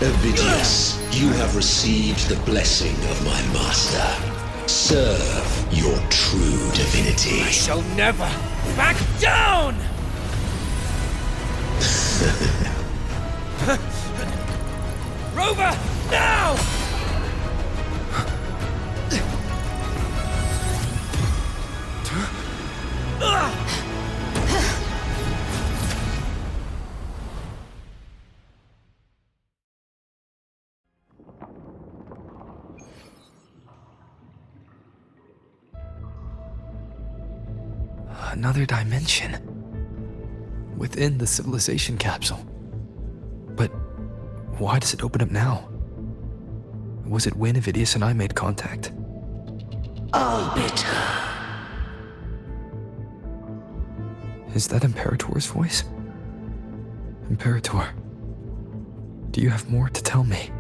Avidius, you have received the blessing of my master. Serve your true divinity. I shall never back down! Rover, now! Another dimension. Within the civilization capsule. But why does it open up now? Was it when Avidius and I made contact? Arbiter. Is that Imperator's voice? Imperator, do you have more to tell me?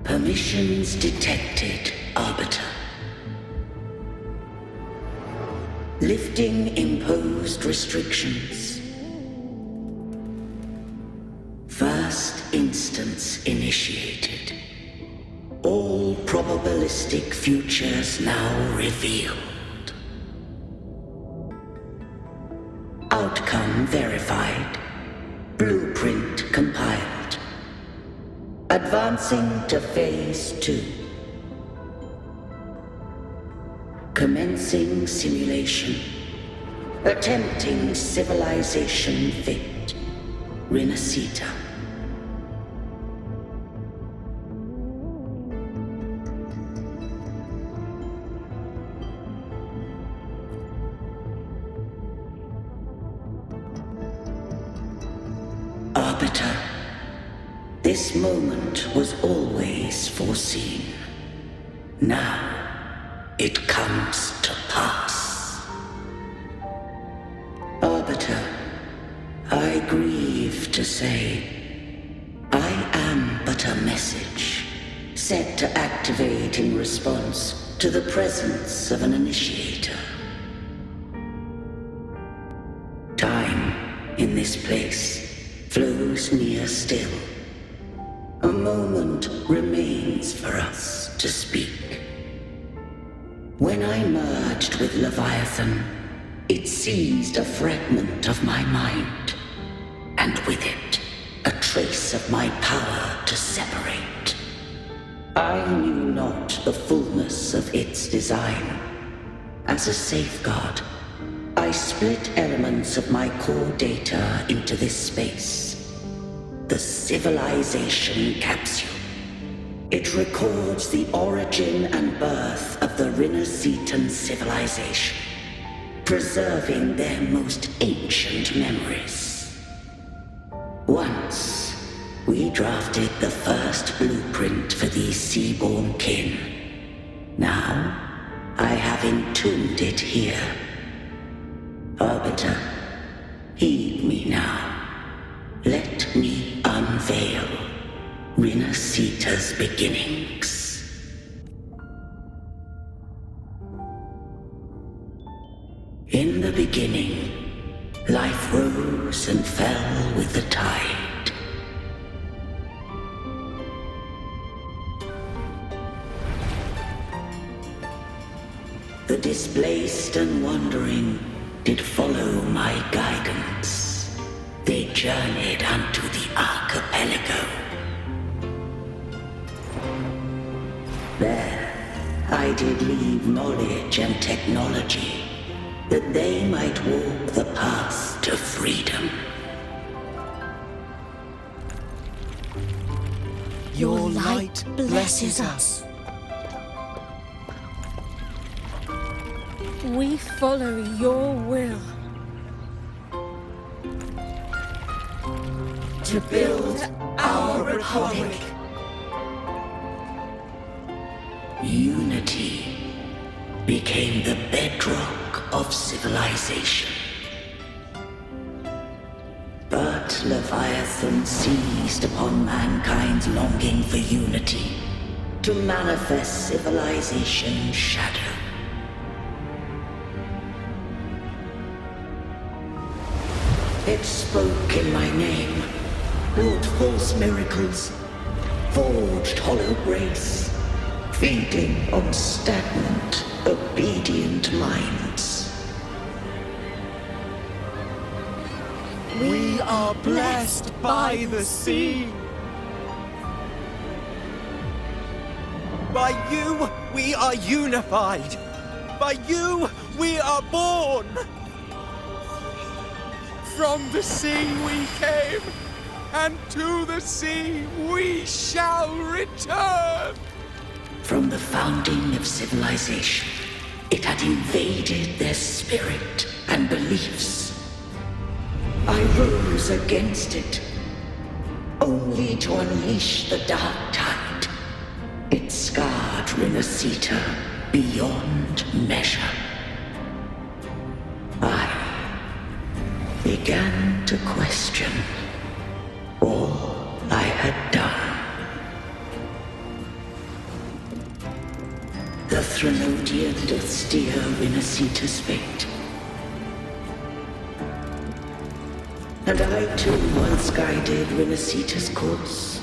Permissions detected, Arbiter. Lifting imposed restrictions. First instance initiated. All probabilistic futures now revealed. Outcome verified. Blueprint compiled. Advancing to Phase 2. Commencing simulation. Attempting civilization fit. Renacita. Arbiter, this moment was always foreseen. Now, it comes to pass. Arbiter, I grieve to say, I am but a message, set to activate in response to the presence of an initiator. Time, in this place, flows near still. A moment remains for us to speak. When I merged with Leviathan, it seized a fragment of my mind, and with it, a trace of my power to separate. I knew not the fullness of its design. As a safeguard, I split elements of my core data into this space. The civilization capsule. It records the origin and birth of the Renacetan civilization, preserving their most ancient memories. Once, we drafted the first blueprint for these seaborn kin. Now, I have entombed it here. Arbiter, heed me now. Let me unveil Renacita's beginnings. In the beginning, life rose and fell with the tide. The displaced and wandering did follow my guidance. They journeyed unto the archipelago. There, I did leave knowledge and technology, that they might walk the path to freedom. Your light blesses us. We follow your will. To build our republic. Unity became the bedrock of civilization. But Leviathan seized upon mankind's longing for unity to manifest civilization's shadow. It spoke in my name, wrought false miracles, forged hollow grace, feeding on stagnant, obedient minds. We are blessed by the sea. By you, we are unified. By you, we are born. From the sea we came, and to the sea we shall return. From the founding of civilization, it had invaded their spirit and beliefs. I rose against it, only to unleash the dark tide. It scarred Renacita beyond measure. I began to question all I had done. The Threnodian doth steer Renacita's fate. And I too once guided Renacita's course.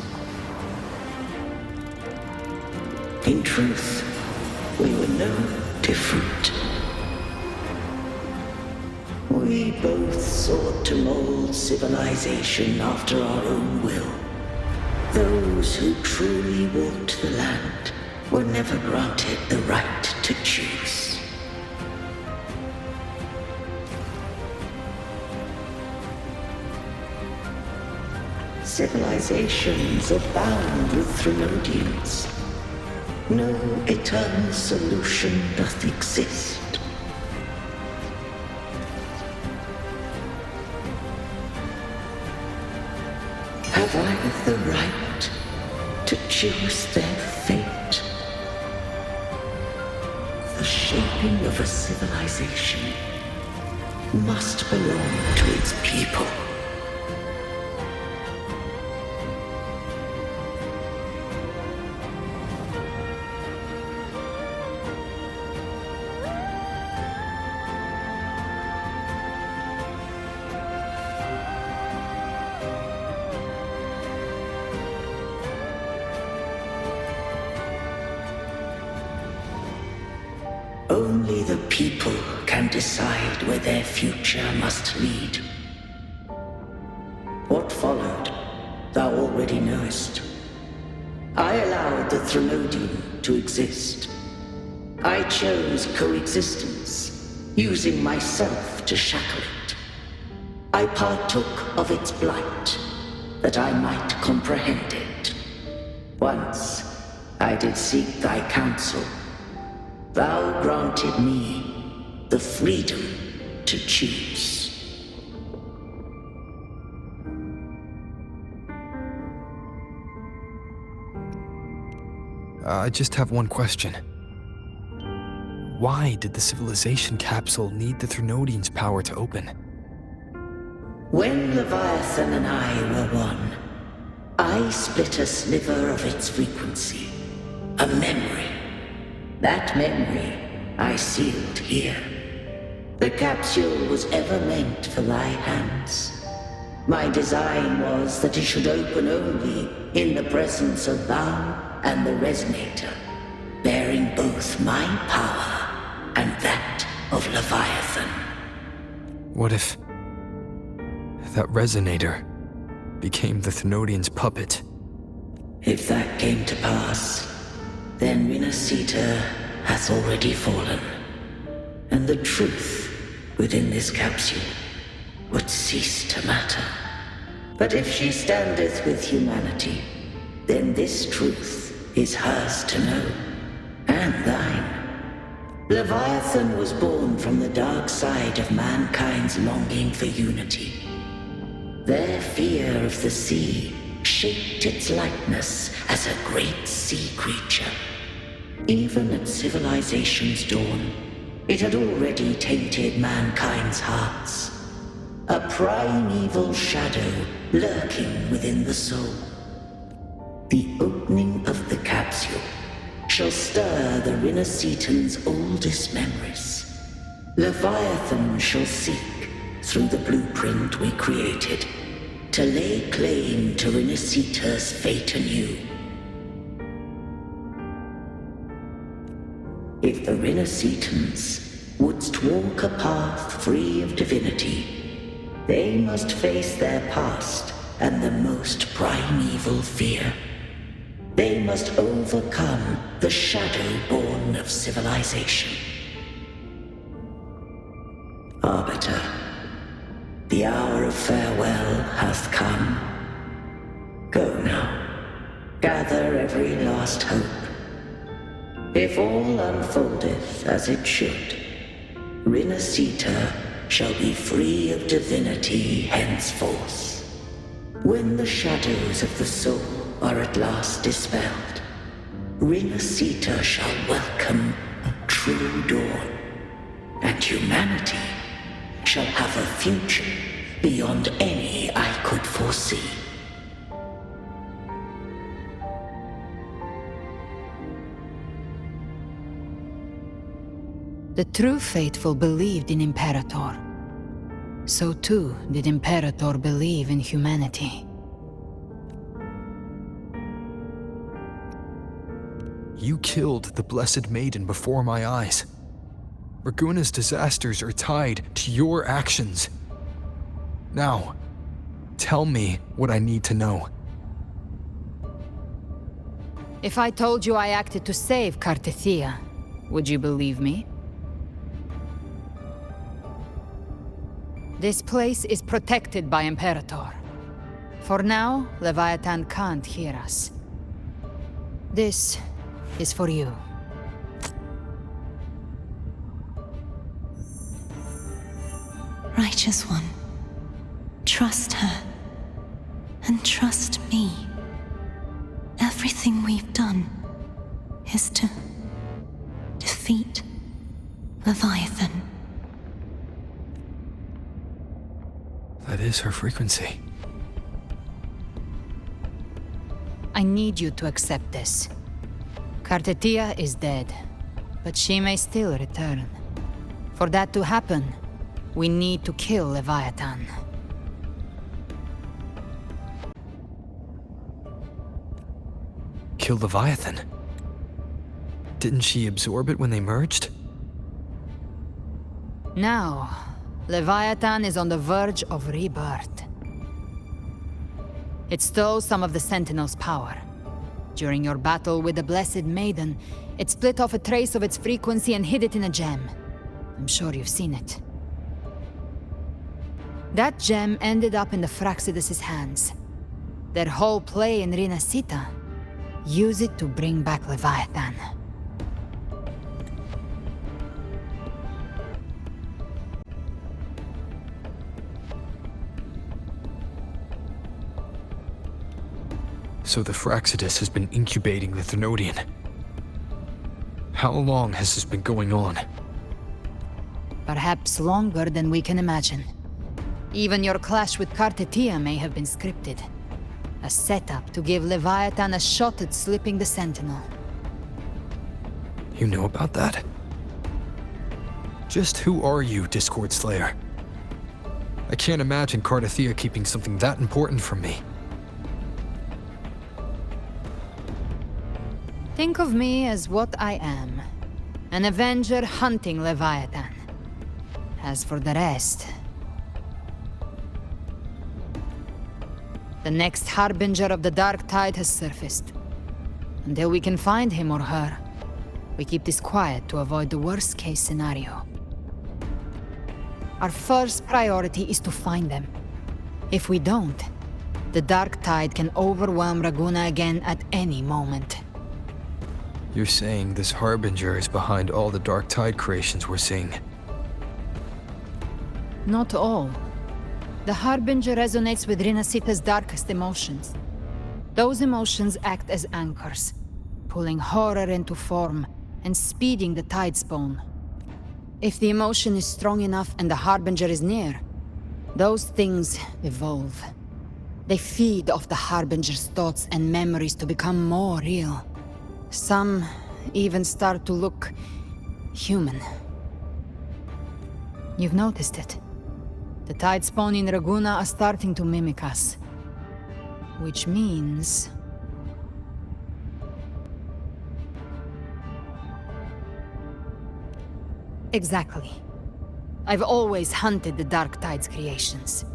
In truth, we were no different. We both sought to mold civilization after our own will. Those who truly walked the land were never granted the right to choose. Civilizations abound with Threnodians. No eternal solution doth exist. Have I the right to choose their fate? The shaping of a civilization must belong to its people. Only the people can decide where their future must lead. What followed, thou already knowest. I allowed the Threnodian to exist. I chose coexistence, using myself to shackle it. I partook of its blight, that I might comprehend it. Once I did seek thy counsel. Thou granted me the freedom to choose. I just have one question. Why did the civilization capsule need the Threnodian's power to open? When Leviathan and I were one, I split a sliver of its frequency, a memory. That memory I sealed here. The capsule was ever meant for thy hands. My design was that it should open only in the presence of thou and the Resonator, bearing both my power and that of Leviathan. What if that Resonator became the Threnodian's puppet? If that came to pass, then Renacita hath already fallen, and the truth within this capsule would cease to matter. But if she standeth with humanity, then this truth is hers to know, and thine. Leviathan was born from the dark side of mankind's longing for unity. Their fear of the sea shaped its likeness as a great sea creature. Even at civilization's dawn, it had already tainted mankind's hearts. A primeval shadow lurking within the soul. The opening of the capsule shall stir the Renacitan's oldest memories. Leviathan shall seek through the blueprint we created to lay claim to Renacita's fate anew. If the Renacitans wouldst walk a path free of divinity, they must face their past and the most primeval fear. They must overcome the shadow born of civilization. Arbiter, the hour of farewell hath come. Go now, gather every last hope. If all unfoldeth as it should, Renacita shall be free of divinity henceforth. When the shadows of the soul are at last dispelled, Renacita shall welcome a true dawn, and humanity shall have a future beyond any I could foresee. The true faithful believed in Imperator. So too did Imperator believe in humanity. You killed the Blessed Maiden before my eyes. Raguna's disasters are tied to your actions. Now, tell me what I need to know. If I told you I acted to save Cartethia, would you believe me? This place is protected by Imperator. For now, Leviathan can't hear us. This is for you. Righteous One, trust her, and trust me. Everything we've done is to defeat Leviathan. That is her frequency. I need you to accept this. Cartethia is dead, but she may still return. For that to happen, we need to kill Leviathan. Kill Leviathan? Didn't she absorb it when they merged? Now, Leviathan is on the verge of rebirth. It stole some of the Sentinel's power. During your battle with the Blessed Maiden, it split off a trace of its frequency and hid it in a gem. I'm sure you've seen it. That gem ended up in the Fraxidus' hands. Their whole play in Renacita, use it to bring back Leviathan. So the Fraxidus has been incubating the Thenodian. How long has this been going on? Perhaps longer than we can imagine. Even your clash with Cartethia may have been scripted. A setup to give Leviathan a shot at slipping the Sentinel. You know about that? Just who are you, Discord Slayer? I can't imagine Cartethia keeping something that important from me. Think of me as what I am. An Avenger hunting Leviathan. As for the rest... The next Harbinger of the Dark Tide has surfaced. Until we can find him or her, we keep this quiet to avoid the worst-case scenario. Our first priority is to find them. If we don't, the Dark Tide can overwhelm Raguna again at any moment. You're saying this Harbinger is behind all the Dark Tide creations we're seeing? Not all. The Harbinger resonates with Renacita's darkest emotions. Those emotions act as anchors, pulling horror into form and speeding the Tidespawn. If the emotion is strong enough and the Harbinger is near, those things evolve. They feed off the Harbinger's thoughts and memories to become more real. Some even start to look human. You've noticed it. The Tidespawn in Raguna are starting to mimic us. Which means... Exactly. I've always hunted the Dark Tide's creations.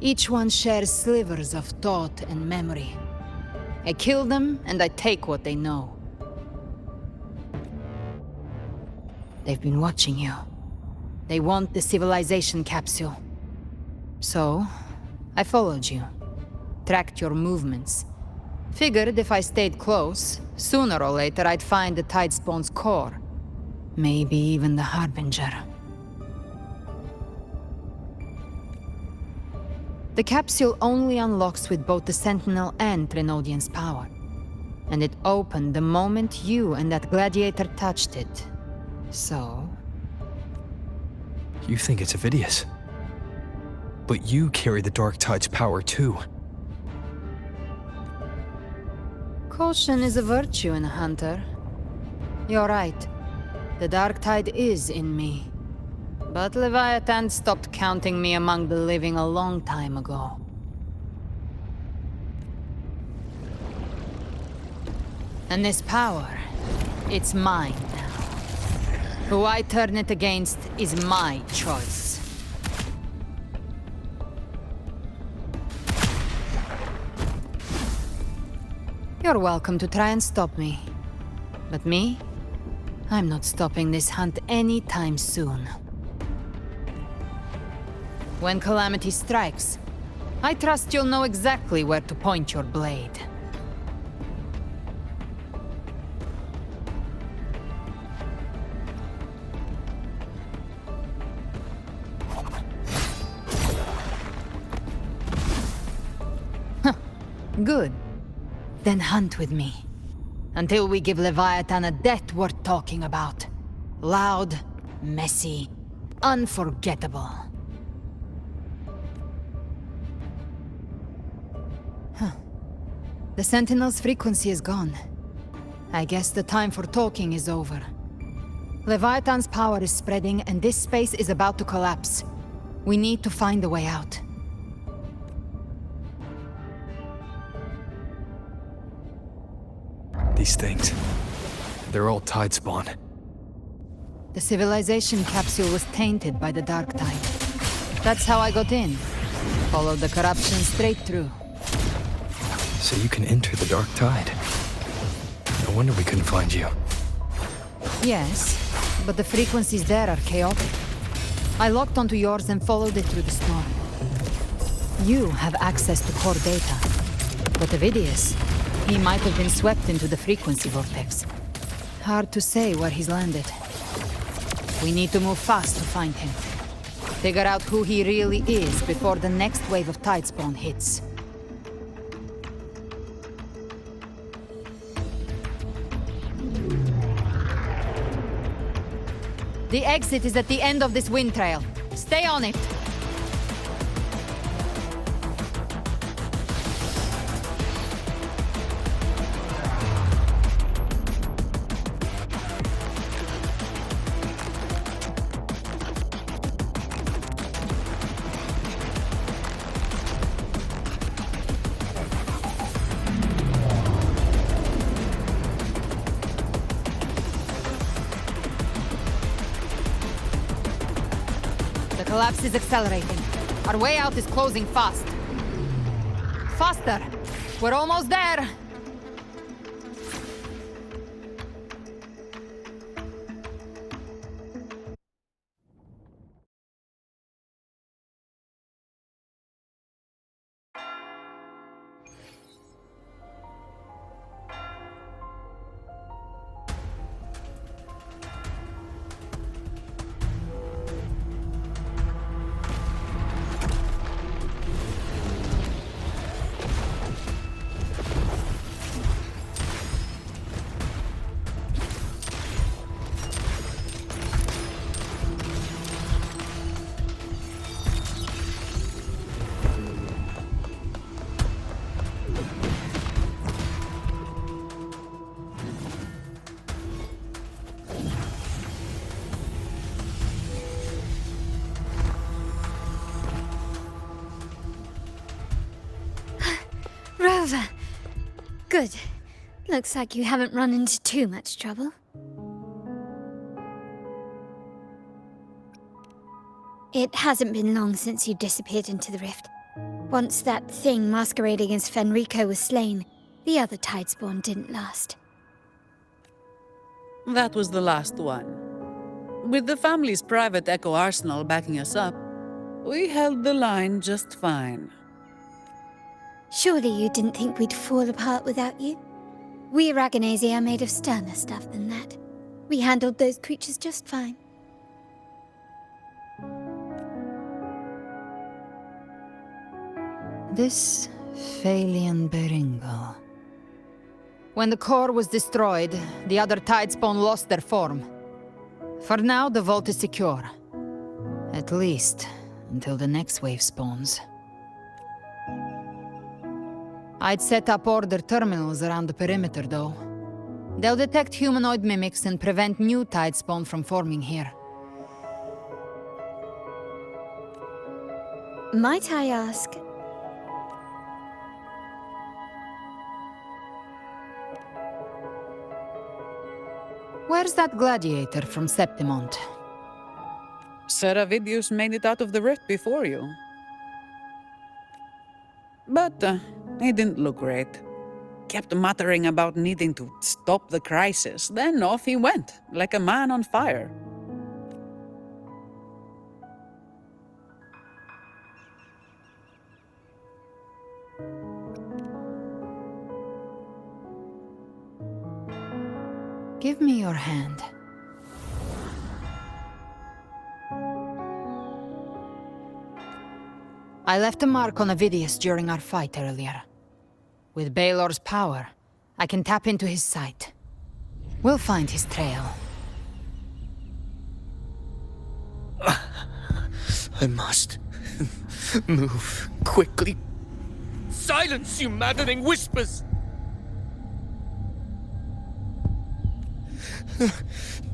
Each one shares slivers of thought and memory. I kill them, and I take what they know. They've been watching you. They want the civilization capsule. So, I followed you. Tracked your movements. Figured if I stayed close, sooner or later I'd find the Tidespawn's core. Maybe even the Harbinger. The capsule only unlocks with both the Sentinel and Trinodian's power. And it opened the moment you and that gladiator touched it. So... You think it's Avidius. But you carry the Dark Tide's power too. Caution is a virtue in a hunter. You're right. The Dark Tide is in me. But Leviathan stopped counting me among the living a long time ago. And this power, it's mine now. Who I turn it against is my choice. You're welcome to try and stop me. But me? I'm not stopping this hunt anytime soon. When calamity strikes, I trust you'll know exactly where to point your blade. Huh. Good. Then hunt with me. Until we give Leviathan a death worth talking about. Loud, messy, unforgettable. Huh. The Sentinel's frequency is gone. I guess the time for talking is over. Leviathan's power is spreading, and this space is about to collapse. We need to find a way out. These things, they're all Tidespawn. The civilization capsule was tainted by the Dark Tide. That's how I got in. Followed the corruption straight through. So you can enter the Dark Tide. No wonder we couldn't find you. Yes, but the frequencies there are chaotic. I locked onto yours and followed it through the storm. You have access to core data. But Avidius, he might have been swept into the frequency vortex. Hard to say where he's landed. We need to move fast to find him. Figure out who he really is before the next wave of Tidespawn hits. The exit is at the end of this wind trail. Stay on it! The collapse is accelerating. Our way out is closing fast. Faster! We're almost there! Good. Looks like you haven't run into too much trouble. It hasn't been long since you disappeared into the rift. Once that thing masquerading as Fenrico was slain, the other Tidespawn didn't last. That was the last one. With the family's private Echo arsenal backing us up, we held the line just fine. Surely you didn't think we'd fall apart without you? We Aragonese are made of sterner stuff than that. We handled those creatures just fine. This Phalian Beringal. When the core was destroyed, the other Tidespawn lost their form. For now, the vault is secure. At least, until the next wave spawns. I'd set up order terminals around the perimeter, though. They'll detect humanoid mimics and prevent new Tidespawn from forming here. Might I ask... Where's that gladiator from Septimont? Seravidius made it out of the rift before you. But he didn't look great. Kept muttering about needing to stop the crisis, then off he went, like a man on fire. Give me your hand. I left a mark on Avidius during our fight earlier. With Baelor's power, I can tap into his sight. We'll find his trail. I must move quickly. Silence, you maddening whispers!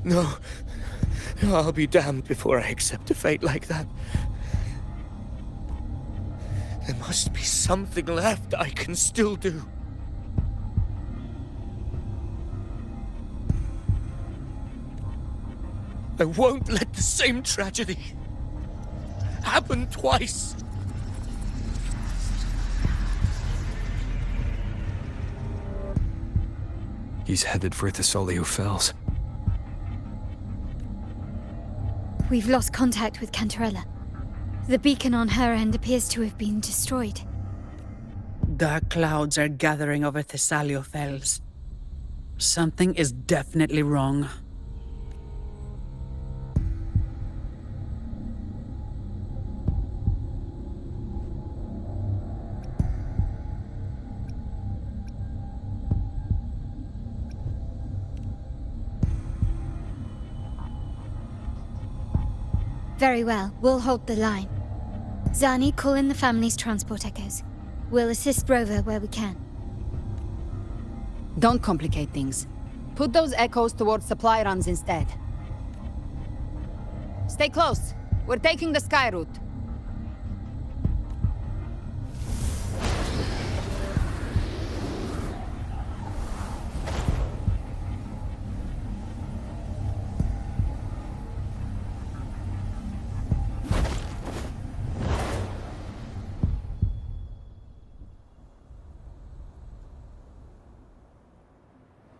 No. I'll be damned before I accept a fate like that. There must be something left I can still do. I won't let the same tragedy happen twice. He's headed for Thessalio Fells. We've lost contact with Cantarella. The beacon on her end appears to have been destroyed. Dark clouds are gathering over Thessalio Fells. Something is definitely wrong. Very well, we'll hold the line. Zani, call in the family's transport echoes. We'll assist Rover where we can. Don't complicate things. Put those echoes towards supply runs instead. Stay close. We're taking the sky route.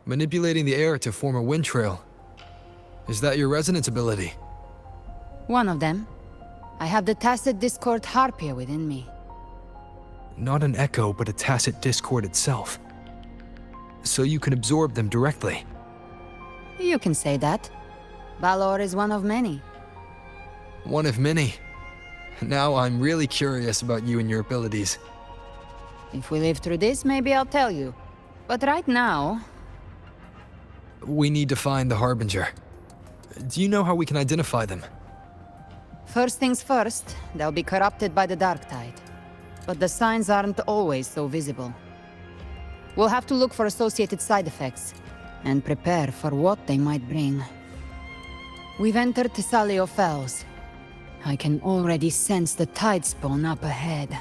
Manipulating the air to form a wind trail. Is that your resonance ability? One of them. I have the Tacit Discord Harpia within me. Not an echo, but a tacit discord itself. So you can absorb them directly. You can say that. Balor is one of many. One of many. Now I'm really curious about you and your abilities. If we live through this, maybe I'll tell you. But right now... We need to find the Harbinger. Do you know how we can identify them? First things first, they'll be corrupted by the Dark Tide. But the signs aren't always so visible. We'll have to look for associated side effects, and prepare for what they might bring. We've entered Thessalio Fells. I can already sense the Tidespawn up ahead.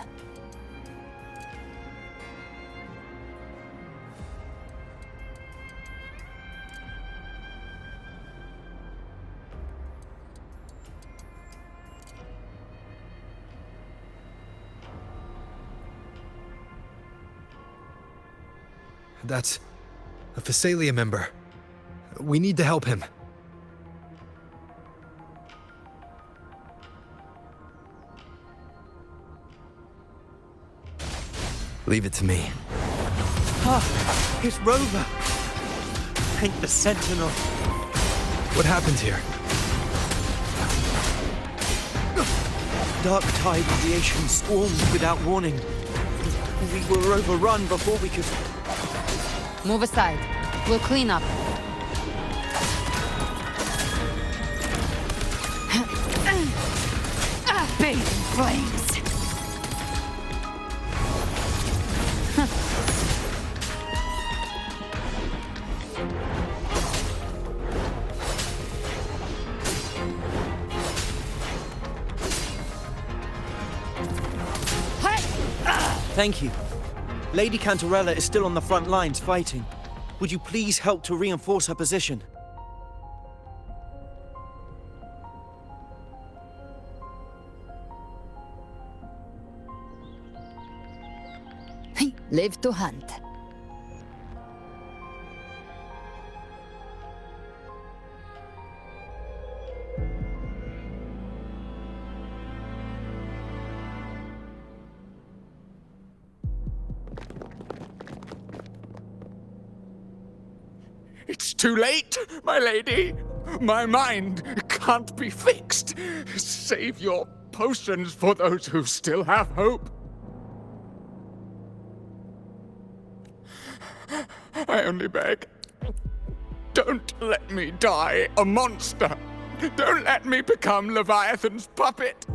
That's a Phasalia member. We need to help him. Leave it to me. Ah, it's Rover. Ain't the Sentinel. What happened here? Dark tide radiation swarmed without warning. We were overrun before we could... Move aside. We'll clean up. Bathe in flames. Thank you. Lady Cantarella is still on the front lines fighting. Would you please help to reinforce her position? Live to hunt. It's too late, my lady. My mind can't be fixed. Save your potions for those who still have hope. I only beg. Don't let me die a monster. Don't let me become Leviathan's puppet.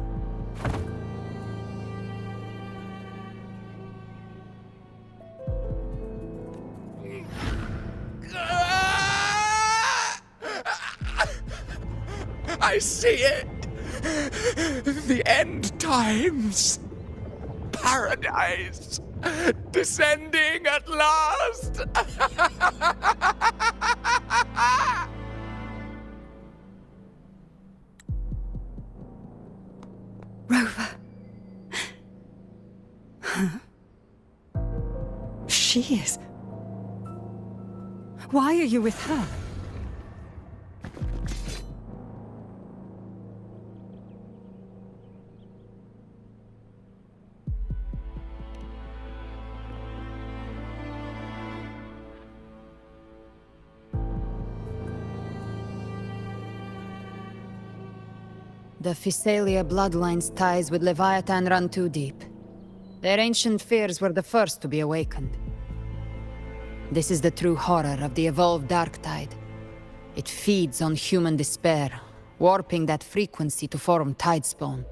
I see it! The end times! Paradise! Descending at last! Rover. Huh? She is. Why are you with her? The Phasalia bloodline's ties with Leviathan run too deep. Their ancient fears were the first to be awakened. This is the true horror of the evolved dark tide. It feeds on human despair, warping that frequency to form tidespawn.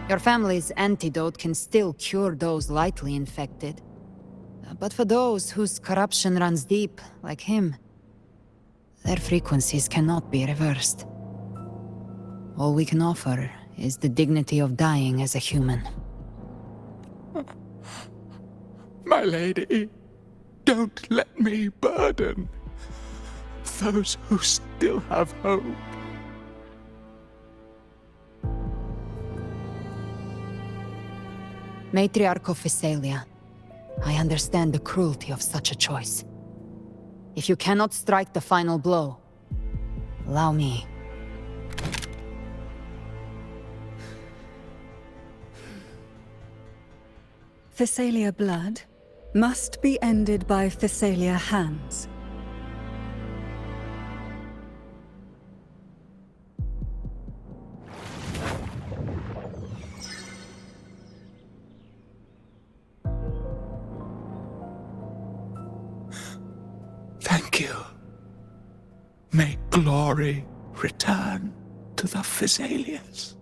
Your family's antidote can still cure those lightly infected. But for those whose corruption runs deep, like him, their frequencies cannot be reversed. All we can offer is the dignity of dying as a human. My lady, don't let me burden those who still have hope. Matriarch of Phasalia, I understand the cruelty of such a choice. If you cannot strike the final blow, allow me. Phasalia blood must be ended by Phasalia hands. Thank you. May glory return to the Phasalias.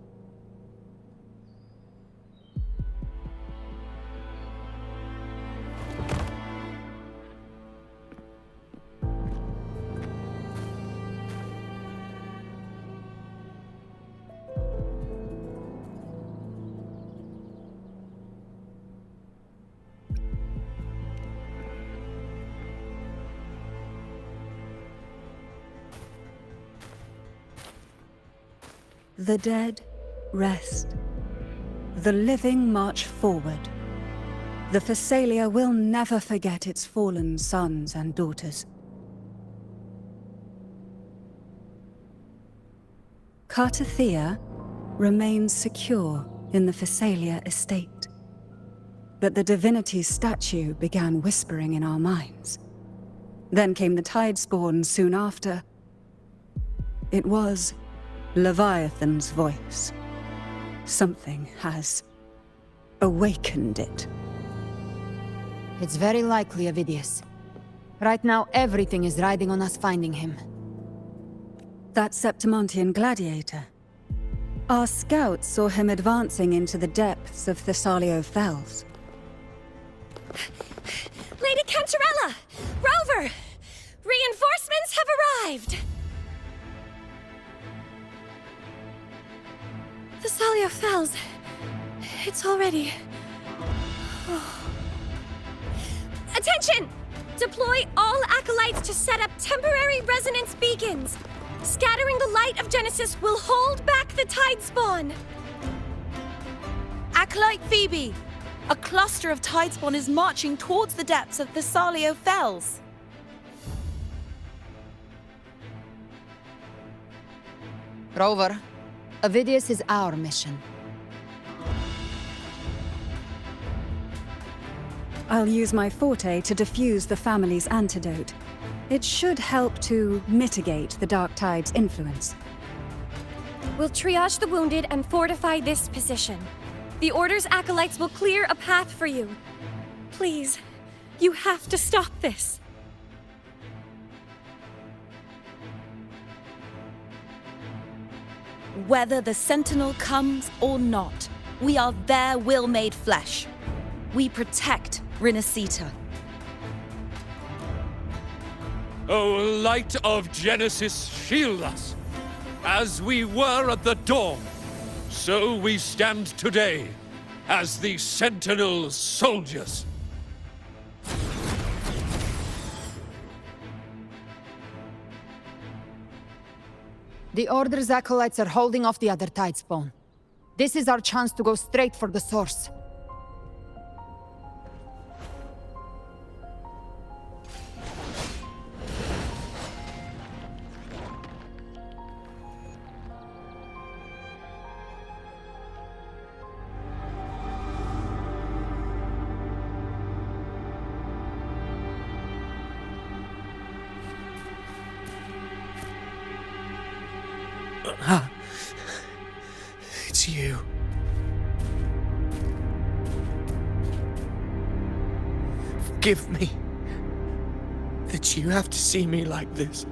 The dead rest. The living march forward The Thessalia will never forget its fallen sons and daughters. Cartathea remains secure in the Thessalia estate. But the divinity's statue began whispering in our minds. Then came the Tidespawn soon after. It was Leviathan's voice. Something has awakened it. It's very likely, Avidius. Right now, everything is riding on us finding him. That Septimontian gladiator. Our scouts saw him advancing into the depths of Thessalio Fells. Lady Cantarella! Rover! Reinforcements have arrived! Thessalio Fells. It's already... Attention! Deploy all acolytes to set up temporary resonance beacons. Scattering the light of Genesis will hold back the Tidespawn. Acolyte Phoebe! A cluster of Tidespawn is marching towards the depths of Thessalio Fells. Rover, Avidius is our mission. I'll use my forte to defuse the family's antidote. It should help to mitigate the Dark Tide's influence. We'll triage the wounded and fortify this position. The Order's acolytes will clear a path for you. Please, you have to stop this. Whether the Sentinel comes or not, we are their will made flesh. We protect Rinascita. O light of Genesis, shield us! As we were at the dawn, so we stand today, as the Sentinel soldiers. The Order's acolytes are holding off the other Tidespawn. This is our chance to go straight for the source. It's you. Forgive me that you have to see me like this.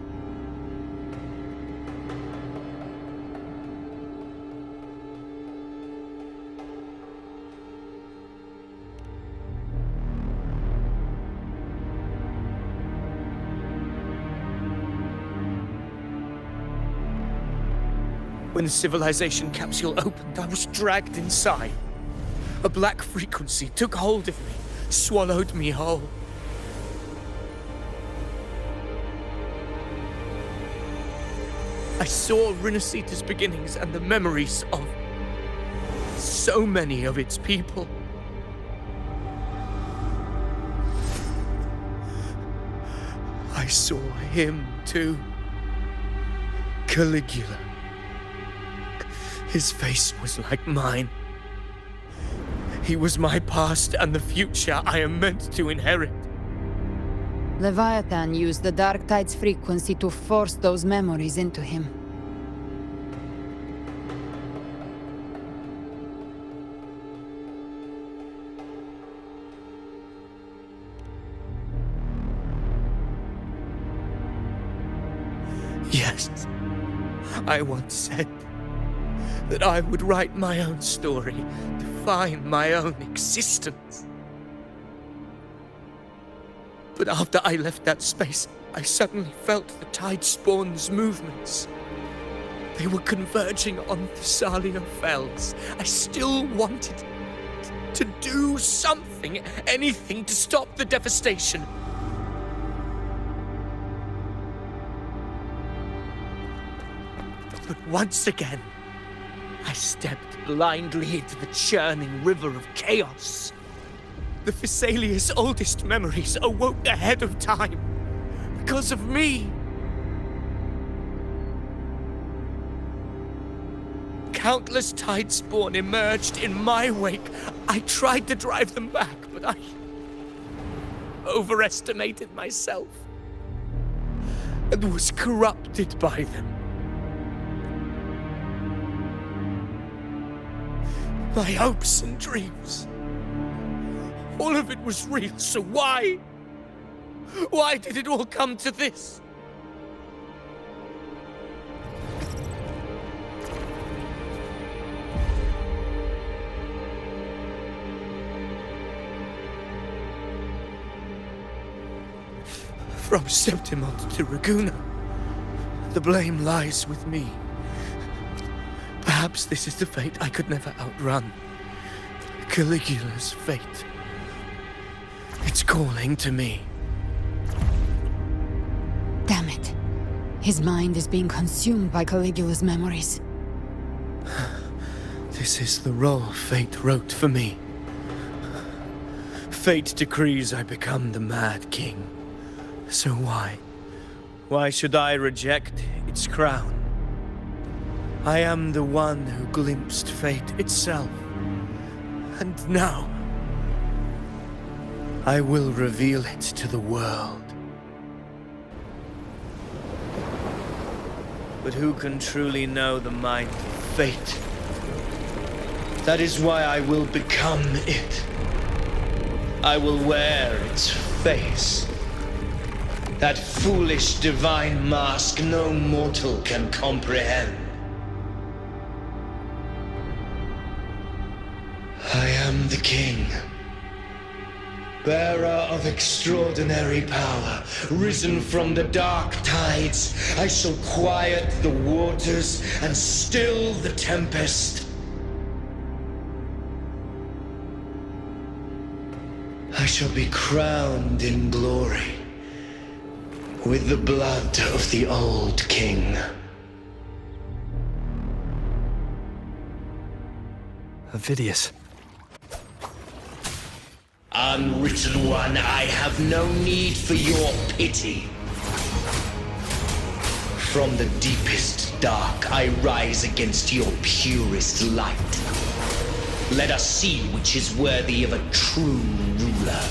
When the civilization capsule opened, I was dragged inside. A black frequency took hold of me, swallowed me whole. I saw Rinascita's beginnings and the memories of so many of its people. I saw him too. Caligula. His face was like mine. He was my past and the future I am meant to inherit. Leviathan used the Dark Tide's frequency to force those memories into him. Yes, I once said that I would write my own story, define my own existence. But after I left that space, I suddenly felt the Tidespawn's movements. They were converging on Thessalio Fells. I still wanted to do something, anything to stop the devastation. But once again, I stepped blindly into the churning river of chaos. The Thessalia's oldest memories awoke ahead of time. Because of me. Countless Tidespawn emerged in my wake. I tried to drive them back, but I overestimated myself and was corrupted by them. My hopes and dreams, all of it was real, so why? Why did it all come to this? From Septimont to Raguna, the blame lies with me. Perhaps this is the fate I could never outrun. Caligula's fate. It's calling to me. Damn it. His mind is being consumed by Caligula's memories. This is the role fate wrote for me. Fate decrees I become the Mad King. So why? Why should I reject its crown? I am the one who glimpsed fate itself. And now, I will reveal it to the world. But who can truly know the mind of fate? That is why I will become it. I will wear its face. That foolish divine mask no mortal can comprehend. I am the king, bearer of extraordinary power, risen from the dark tides. I shall quiet the waters and still the tempest. I shall be crowned in glory with the blood of the old king. Avidius. Unwritten one, I have no need for your pity. From the deepest dark, I rise against your purest light. Let us see which is worthy of a true ruler.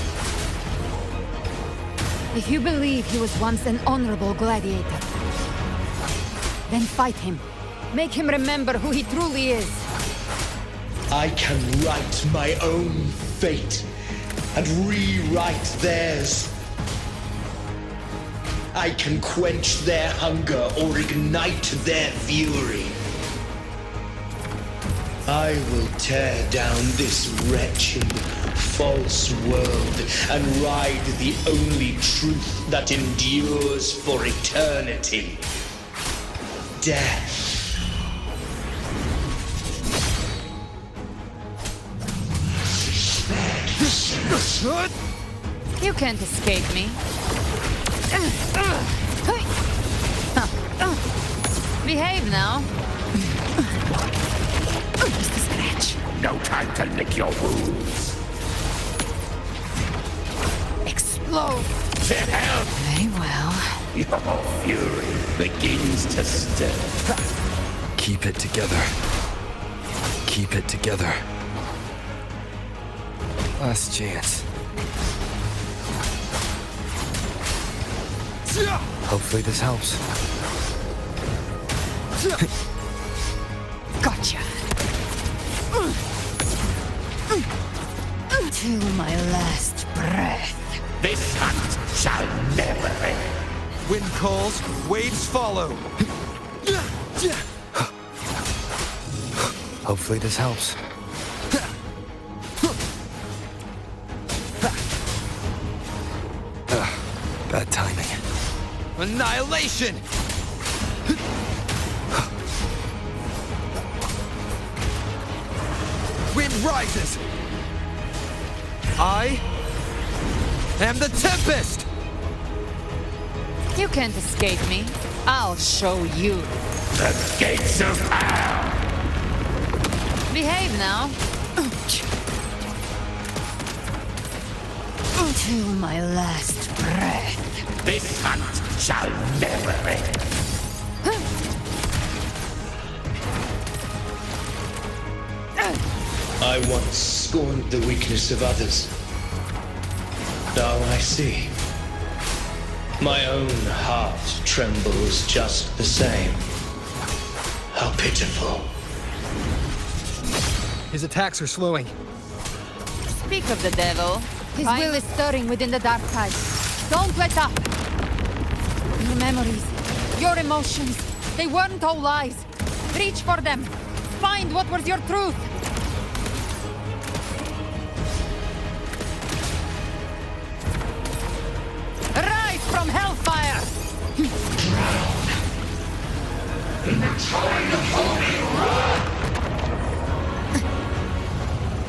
If you believe he was once an honorable gladiator, then fight him. Make him remember who he truly is. I can write my own fate and rewrite theirs. I can quench their hunger or ignite their fury. I will tear down this wretched, false world and ride the only truth that endures for eternity. Death. You can't escape me. Behave now. Just a scratch. No time to lick your wounds. Explode. Very well. Your fury begins to stir. Keep it together. Keep it together. Last chance. Hopefully this helps. Gotcha. Till my last breath. This hunt shall never end. Wind calls, waves follow. Hopefully this helps. Bad timing. Annihilation! Wind rises! I am the Tempest! You can't escape me. I'll show you. The gates of hell! Behave now. To my last breath. This hunt shall never end. I once scorned the weakness of others. Now I see. My own heart trembles just the same. How pitiful. His attacks are slowing. Speak of the devil. His will is stirring within the dark tide. Don't let up! Your memories, your emotions, they weren't all lies. Reach for them. Find what was your truth. Rise from hellfire! Drown in the tide of holy wrath!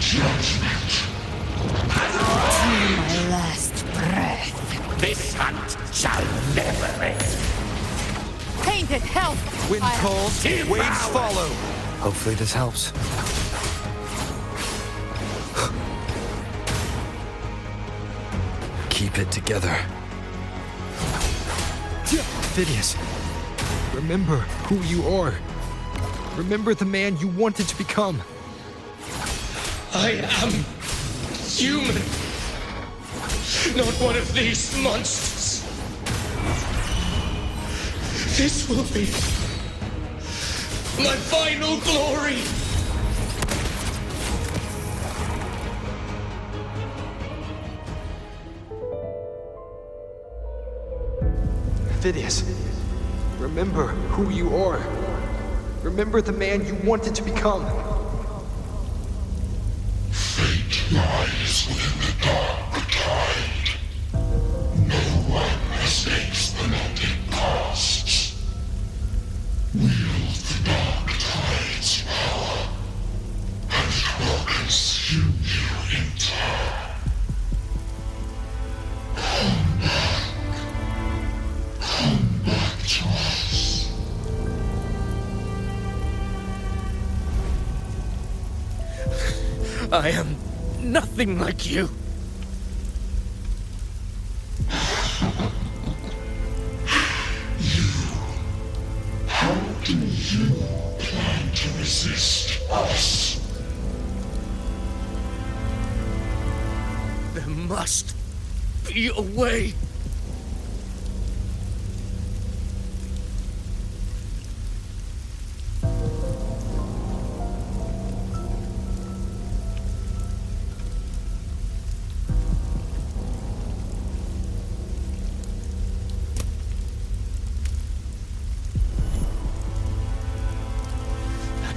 Judgment has arrived! To my last breath. This hunt shall never end! Tainted health! Wind calls, waves follow. Hopefully this helps. Keep it together. Phidias, remember who you are. Remember the man you wanted to become. I am human, not one of these monsters. This will be my final glory. Phidias, remember who you are. Remember the man you wanted to become. Fate lies within the dark tide. No one escapes the melting costs. Wield the dark tide's power, and it will consume you in turn. Come back to us. I am nothing like you. How do you plan to resist us? There must be a way.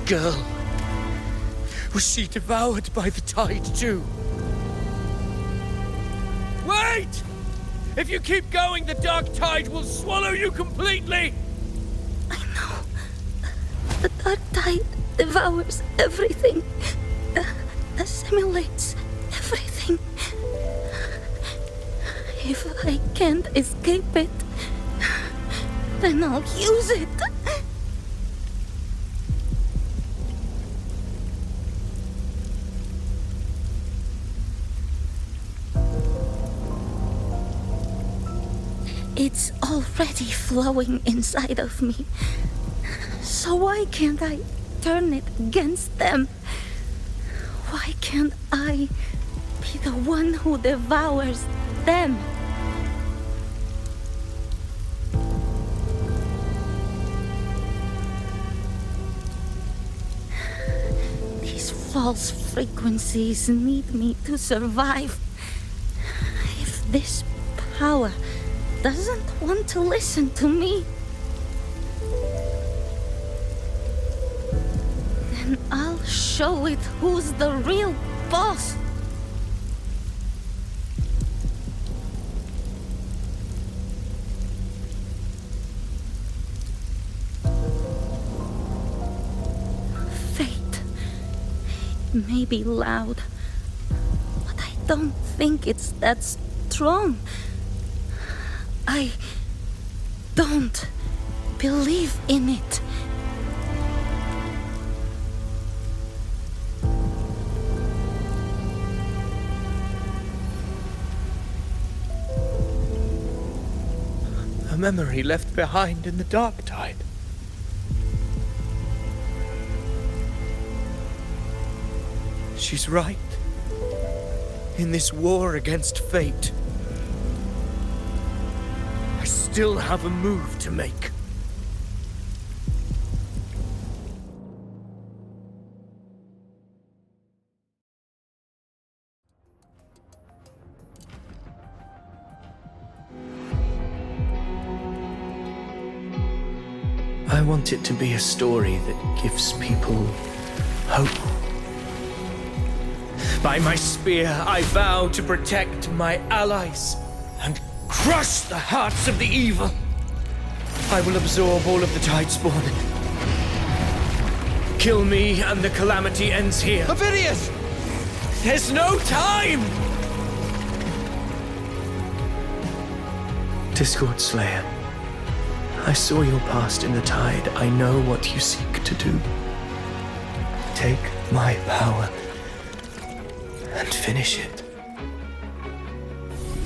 Girl. Was she devoured by the tide too? Wait! If you keep going, the dark tide will swallow you completely! I know. The dark tide devours everything. Assimilates everything. If I can't escape it, then I'll use it. It's already flowing inside of me. So why can't I turn it against them? Why can't I be the one who devours them? These false frequencies need me to survive. If this power doesn't want to listen to me, then I'll show it who's the real boss. Fate. It may be loud, but I don't think it's that strong. I don't believe in it. memory left behind in the Dark Tide. She's right. In this war against fate, I still have a move to make. I want it to be a story that gives people hope. By my spear, I vow to protect my allies and crush the hearts of the evil. I will absorb all of the Tidespawn. Kill me and the calamity ends here. Avidius! There's no time! Discord Slayer, I saw your past in the Tide. I know what you seek to do. Take my power and finish it.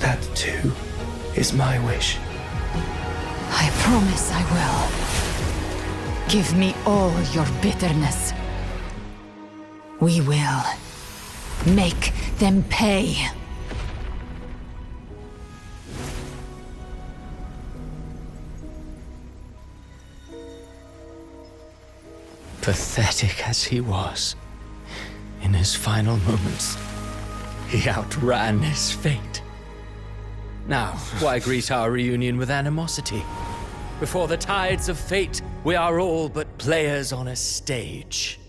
That too is my wish. I promise I will. Give me all your bitterness. We will make them pay. Pathetic as he was, in his final moments, he outran his fate. Now, why greet our reunion with animosity? Before the tides of fate, we are all but players on a stage.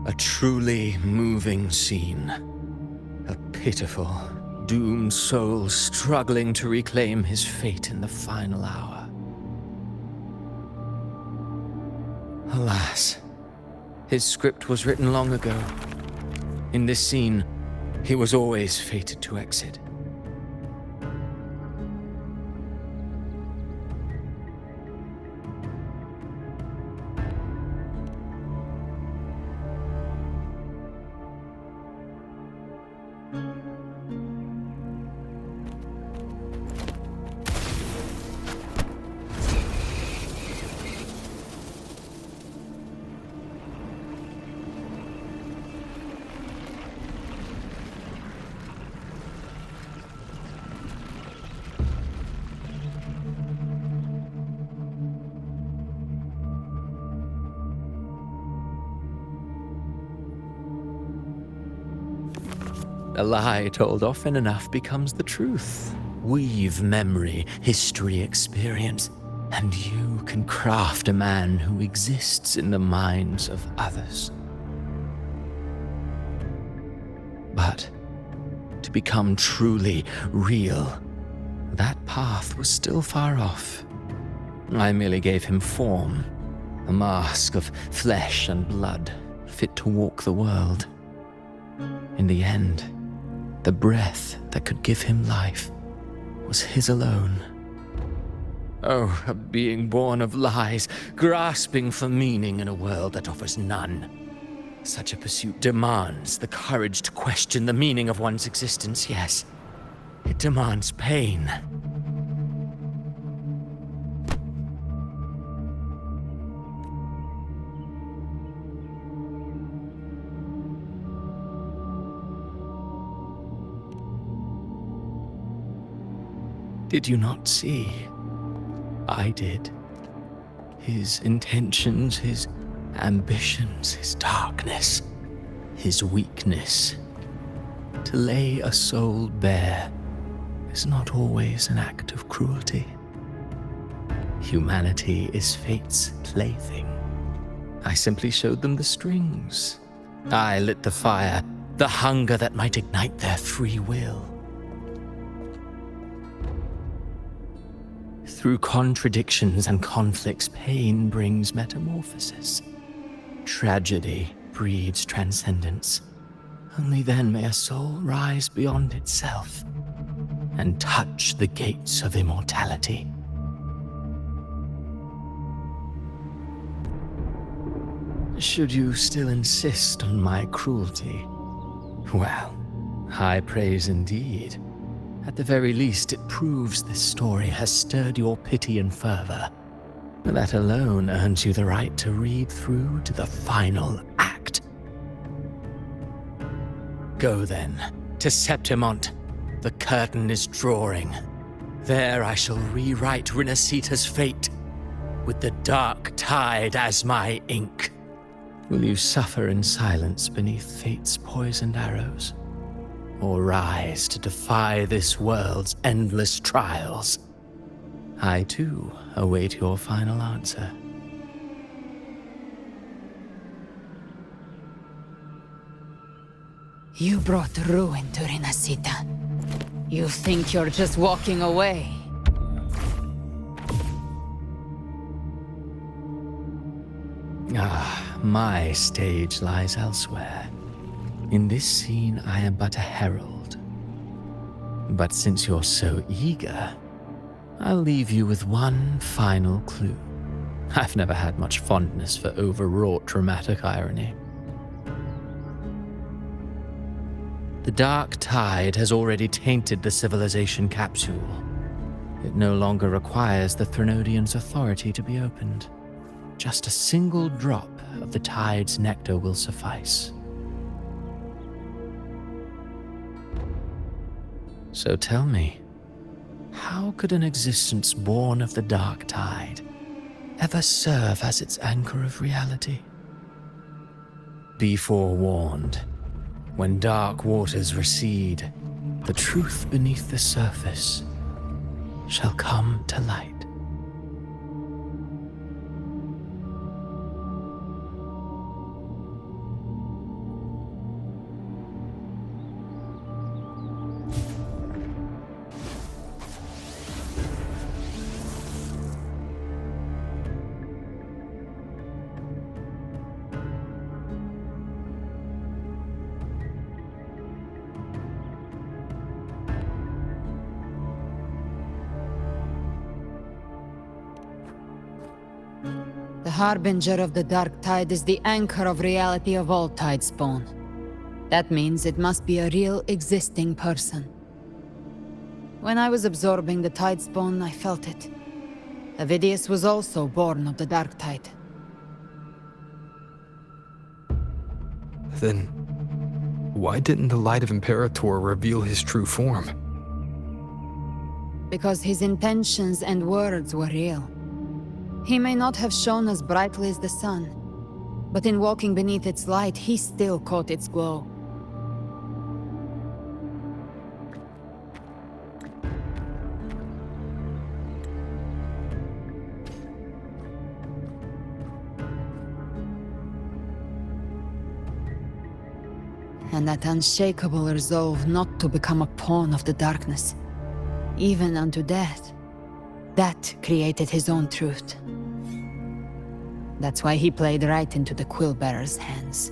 A truly moving scene. A pitiful, doomed soul struggling to reclaim his fate in the final hour. Alas, his script was written long ago. In this scene, he was always fated to exit. A lie told often enough becomes the truth. Weave memory, history, experience, and you can craft a man who exists in the minds of others. But to become truly real, that path was still far off. I merely gave him form, a mask of flesh and blood, fit to walk the world. In the end, the breath that could give him life was his alone. Oh, a being born of lies, grasping for meaning in a world that offers none. Such a pursuit demands the courage to question the meaning of one's existence, yes. It demands pain. Did you not see? I did. His intentions, his ambitions, his darkness, his weakness. To lay a soul bare is not always an act of cruelty. Humanity is fate's plaything. I simply showed them the strings. I lit the fire, the hunger that might ignite their free will. Through contradictions and conflicts, pain brings metamorphosis. Tragedy breeds transcendence. Only then may a soul rise beyond itself and touch the gates of immortality. Should you still insist on my cruelty? Well, high praise indeed. At the very least, it proves this story has stirred your pity and fervor. That alone earns you the right to read through to the final act. Go then, to Septimont. The curtain is drawing. There I shall rewrite Rinasita's fate, with the dark tide as my ink. Will you suffer in silence beneath fate's poisoned arrows? Or rise to defy this world's endless trials? I too await your final answer. You brought ruin to Rinasita. You think you're just walking away? My stage lies elsewhere. In this scene, I am but a herald. But since you're so eager, I'll leave you with one final clue. I've never had much fondness for overwrought dramatic irony. The dark tide has already tainted the civilization capsule. It no longer requires the Threnodians' authority to be opened. Just a single drop of the tide's nectar will suffice. So tell me, how could an existence born of the dark tide ever serve as its anchor of reality? Be forewarned. When dark waters recede, the truth beneath the surface shall come to light. The Harbinger of the Dark Tide is the anchor of reality of all Tidespawn. That means it must be a real, existing person. When I was absorbing the Tidespawn, I felt it. Avidius was also born of the Dark Tide. Then, why didn't the Light of Imperator reveal his true form? Because his intentions and words were real. He may not have shone as brightly as the sun, but in walking beneath its light, he still caught its glow. And that unshakable resolve not to become a pawn of the darkness, even unto death. That created his own truth. That's why he played right into the Quillbearer's hands.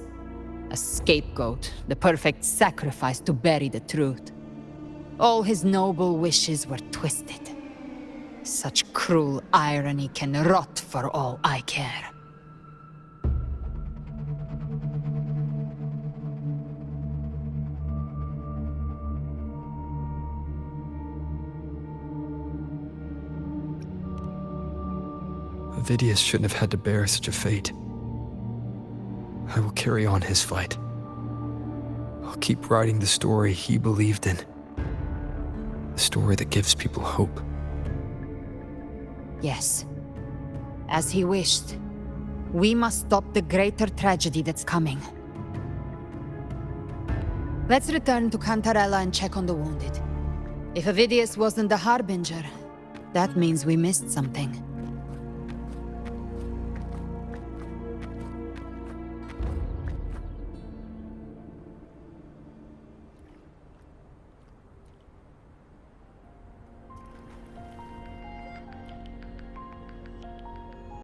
A scapegoat, the perfect sacrifice to bury the truth. All his noble wishes were twisted. Such cruel irony can rot for all I care. Avidius shouldn't have had to bear such a fate. I will carry on his fight. I'll keep writing the story he believed in. The story that gives people hope. Yes. As he wished. We must stop the greater tragedy that's coming. Let's return to Cantarella and check on the wounded. If Avidius wasn't the Harbinger, that means we missed something.